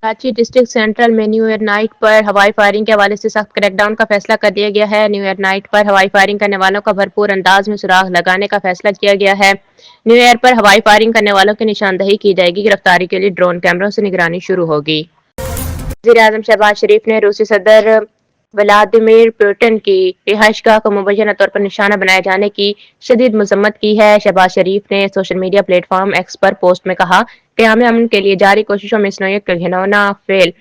Karachi district central में new year night पर हवाई फायरिंग के हवाले से सख्त क्रैकडाउन का फैसला कर दिया गया है। न्यू ईयर नाइट पर हवाई फायरिंग करने वालों का भरपूर अंदाज में सुराग लगाने का फैसला किया गया है। न्यू ईयर पर हवाई फायरिंग करने वालों की निशानदही की जाएगी। गिरफ्तारी के लिए ड्रोन कैमरों से निगरानी शुरू होगी। वज़ीर-ए-आज़म शहबाज शरीफ ने रूसी सदर व्लादिमीर पुतिन की रिहाइशगाह को मुबैना तौर पर निशाना बनाए जाने की शदीद मजम्मत की है। शहबाज शरीफ ने सोशल मीडिया प्लेटफॉर्म एक्स पर पोस्ट में कहा, क़याम अमन के लिए जारी कोशिशों में इस नौयत का घिनौना फेल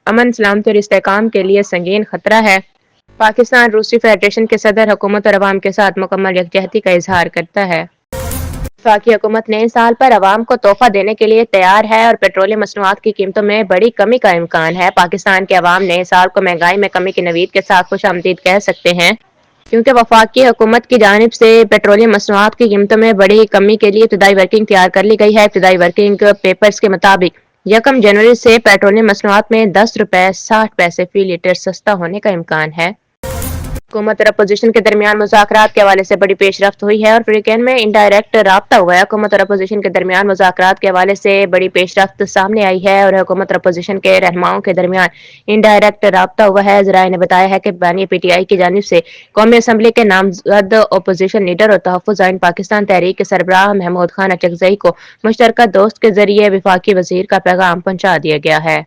अमन, सलामती और इस्तेहकाम के लिए संगीन खतरा है। पाकिस्तान रूसी फेडरेशन के सदर हुकूमत और अवाम के साथ मुकम्मल यकजहती का इजहार करता है। वफाकी हुकूमत नए साल पर अवाम को तोहफा देने के लिए तैयार है और पेट्रोलियम मसनूआत की कीमतों में बड़ी कमी का इम्कान है। पाकिस्तान के अवाम नए साल को महंगाई में कमी की नवीद के साथ खुशामदीद कह सकते हैं, क्योंकि वफाकी हुकूमत की जानिब से पेट्रोलियम मसनूआत की कीमतों में बड़ी कमी के लिए इब्तदाई वर्किंग तैयार कर ली गई है। इब्तदाई वर्किंग पेपर्स के मुताबिक 1 जनवरी से पेट्रोलियम मसनूआत में 10 रुपए 60 पैसे फी लीटर सस्ता होने का इम्कान है। हुकूमत और अपोजिशन के दरमियान मुज़ाकरात के हवाले से बड़ी पेशरफ्त हुई है और अफ्रीकन में इनडायरेक्ट राब्ता हुआ है। हुकूमत और अपोजिशन के दरमियान मुज़ाकरात के हवाले से बड़ी पेशरफ्त सामने आई है और हुकूमत और अपोजिशन के रहनुमाओं के दरमियान इनडायरेक्ट राब्ता हुआ है। ज़राए ने बताया है कि बानी PTI की जानिब से कौमी असम्बली के नामजद अपोजिशन लीडर और तहफ़्फ़ुज़ आइन पाकिस्तान तहरीक के सरबराह महमूद खान अचकज़ई को मुश्तरका दोस्त के जरिए वफाकी वज़ीर का पैगाम पहुंचा दिया गया है।